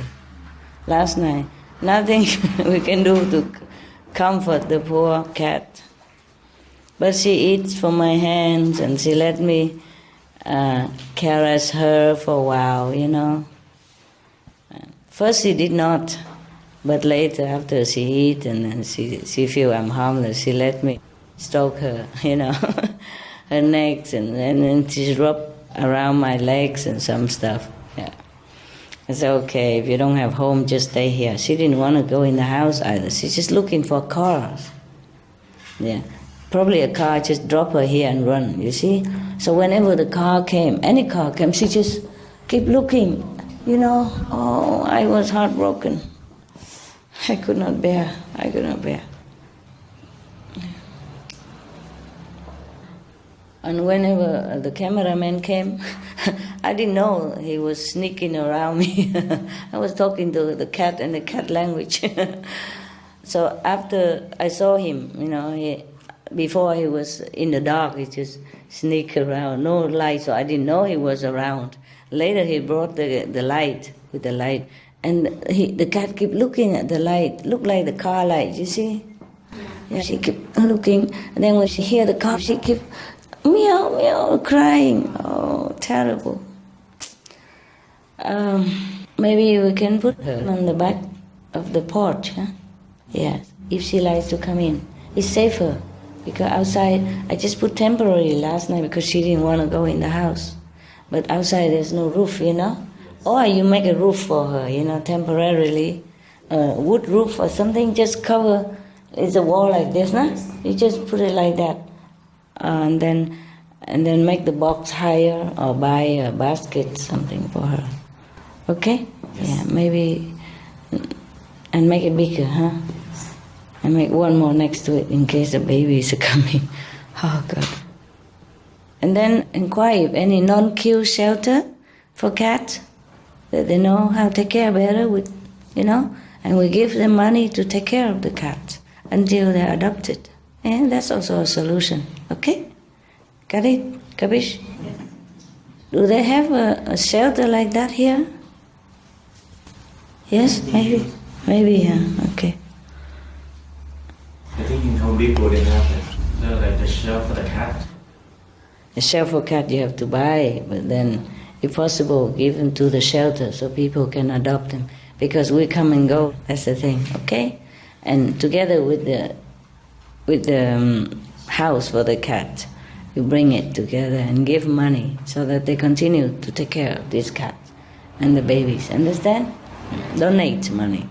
Last night, nothing we can do to comfort the poor cat. But she eats from my hands and she let me caress her for a while, First she did not, but later after she eat and then she feel I'm harmless, she let me stroke her, her necks and then she rub around my legs and some stuff. Yeah. I said, okay, if you don't have home, just stay here. She didn't want to go in the house either. She's just looking for cars. Yeah. Probably a car just drop her here and run, you see? So whenever the car came, any car came, she just keep looking, Oh, I was heartbroken. I could not bear. And whenever the cameraman came, I didn't know he was sneaking around me. I was talking to the cat in the cat language. So after I saw him, before he was in the dark, he just sneaked around, no light, so I didn't know he was around. Later he brought the light, with the light, and the cat kept looking at the light, looked like the car light, you see? Yeah, she kept looking, and then when she hear the car, she kept meow, meow, crying. Oh, terrible. Maybe we can put her on the back of the porch, huh? Yes, if she likes to come in. It's safer, because outside, I just put temporarily last night because she didn't want to go in the house. But outside there's no roof, Or you make a roof for her, temporarily. Wood roof or something, just cover, it's a wall like this, nah? You just put it like that. And then make the box higher or buy a basket, something for her. Okay? Yes. Yeah, maybe, and make it bigger, huh? And make one more next to it in case the baby is coming. Oh, God. And then inquire if any non-kill shelter for cats. that they know how to take care better with, and we give them money to take care of the cats until they're adopted. And that's also a solution. Okay? Got it? Kabish? Yes. Do they have a shelter like that here? Yes? Maybe? Maybe, yeah. Okay. I think in Home Depot they have like the shelf for the cat. The shelf for cat you have to buy, but then, if possible, give them to the shelter so people can adopt them. Because we come and go, that's the thing, okay? And together with the house for the cat, you bring it together and give money so that they continue to take care of these cats and the babies. Understand? Donate money,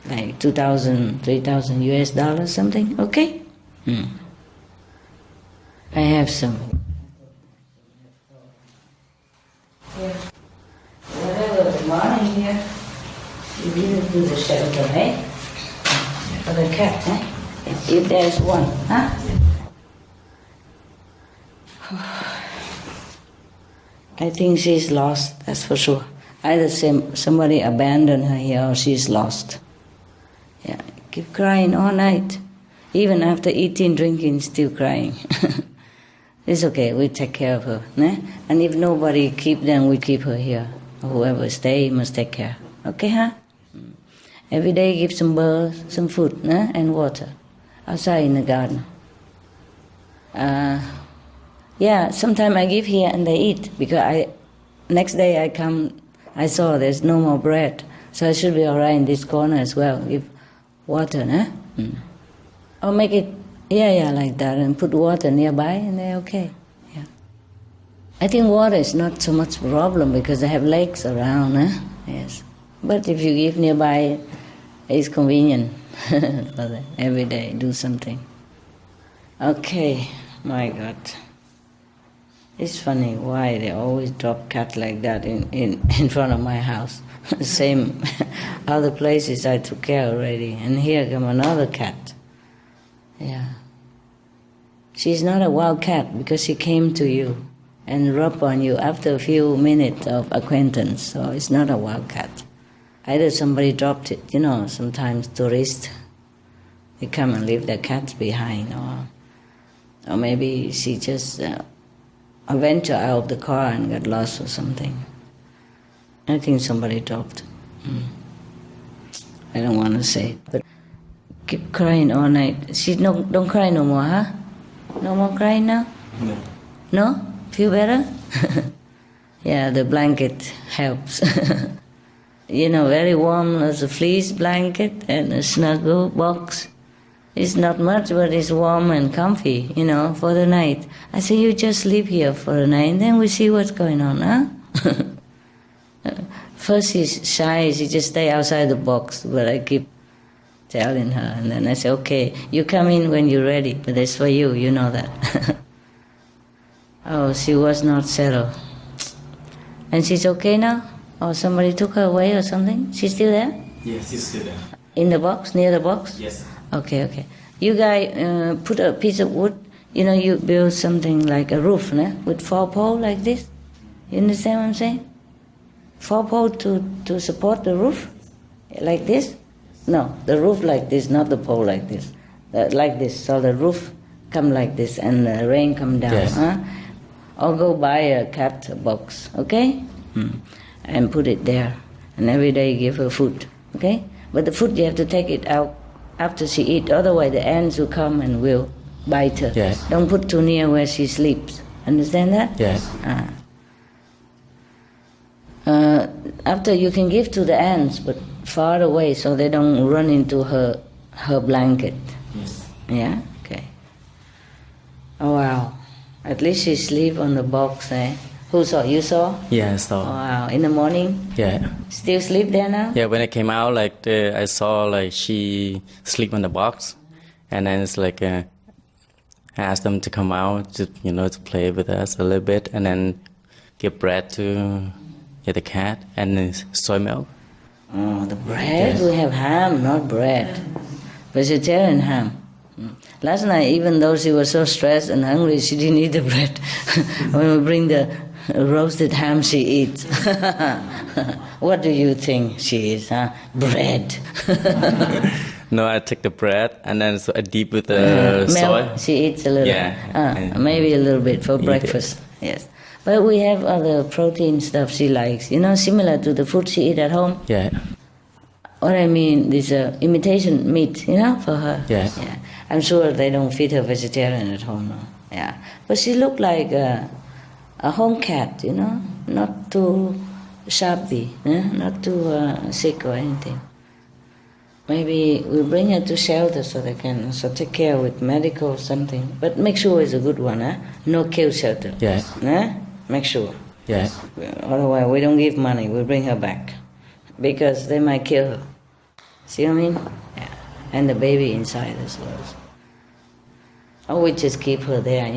like $2,000, $3,000 US something. Okay? I have some. Whatever the money here, you give it to the shelter, eh? For the cat, eh? If there's one, huh? I think she's lost, that's for sure. Either somebody abandoned her here or she's lost. Yeah, keep crying all night. Even after eating, drinking, still crying. It's okay, we take care of her. Né? And if nobody keep them, we keep her here. Whoever stay must take care. Okay, huh? Every day give some birds, some food, né? And water. Outside in the garden. Yeah, sometimes I give here and they eat. Because next day I come, I saw there's no more bread. So I should be all right in this corner as well. Give water, né? Or make it, like that, and put water nearby, and they're okay. Yeah. I think water is not so much problem because they have lakes around, eh? Yes. But if you give nearby, it's convenient for them. Every day, do something. Okay, my God. It's funny why they always drop cat like that in front of my house. Same other places I took care already, and here come another cat. Yeah. She's not a wild cat because she came to you and rubbed on you after a few minutes of acquaintance, so it's not a wild cat. Either somebody dropped it, sometimes tourists, they come and leave their cats behind, or maybe she just ventured out of the car and got lost or something. I think somebody dropped. I don't want to say it, but keep crying all night. She don't cry no more, huh? No more crying now? No. No? Feel better? Yeah, the blanket helps. Very warm as a fleece blanket and a snuggle box. It's not much, but it's warm and comfy, for the night. I say, you just sleep here for the night, and then we see what's going on, huh? First she's shy, she just stay outside the box, but I keep telling her, and then I say, okay, you come in when you're ready, but that's for you, you know that. Oh, she was not settled. And she's okay now? Or somebody took her away or something? She's still there? Yes, she's still there. In the box, near the box? Yes. Okay. You guys put a piece of wood, you build something like a roof, with 4 poles like this. You understand what I'm saying? 4 poles to support the roof? Like this? No, the roof like this, not the pole like this. Like this, so the roof come like this and the rain come down. Yes. Huh? Or go buy a cat box, okay? And put it there. And every day give her food, okay? But the food you have to take it out after she eat, otherwise the ants will come and will bite her. Yes. Don't put too near where she sleeps. Understand that? Yes. After you can give to the ants, but far away so they don't run into her blanket. Yes. Yeah? Okay. Oh, wow. At least she sleep on the box, eh? Who saw? You saw? Yeah, I saw. Wow. In the morning? Yeah. Still sleep there now? Yeah, when I came out, I saw she sleep on the box, and then it's I asked them to come out to to play with us a little bit, and then give bread to the cat and soy milk. Oh, the bread? Yes. We have ham, not bread. Vegetarian ham. Last night, even though she was so stressed and hungry, she didn't eat the bread. When we bring the roasted ham she eats. What do you think she is, huh? Bread. No, I take the bread and then so I dip with the soy. Milk, she eats a little. Yeah. Maybe a little bit for Eat breakfast. Yes. But we have other protein stuff she likes, similar to the food she eats at home. Yeah. What I mean is imitation meat, for her. Yeah. I'm sure they don't feed her vegetarian at home. No? Yeah. But she looked like a home cat, not too sharpy, not too sick or anything. Maybe we bring her to shelter so they can also take care with medical or something. But make sure it's a good one, huh? No kill shelter. Yeah. Make sure. Yeah. Otherwise, we don't give money. We bring her back because they might kill her. See what I mean? Yeah. And the baby inside as well. Or we just keep her there,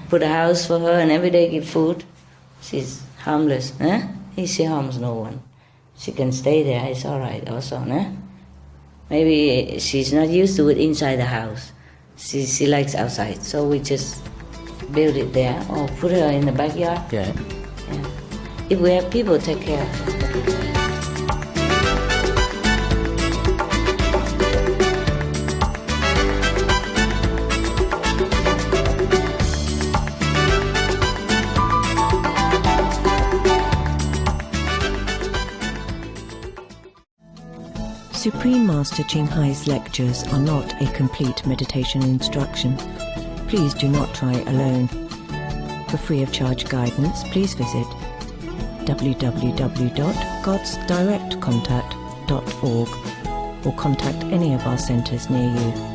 Put a house for her and every day give food. She's harmless, She harms no one. She can stay there. It's all right also, Maybe she's not used to it inside the house. She likes outside, so we just build it there or put her in the backyard. Yeah. If we have people, take care. Supreme Master Ching Hai's lectures are not a complete meditation instruction. Please do not try alone. For free of charge guidance, please visit www.godsdirectcontact.org or contact any of our centres near you.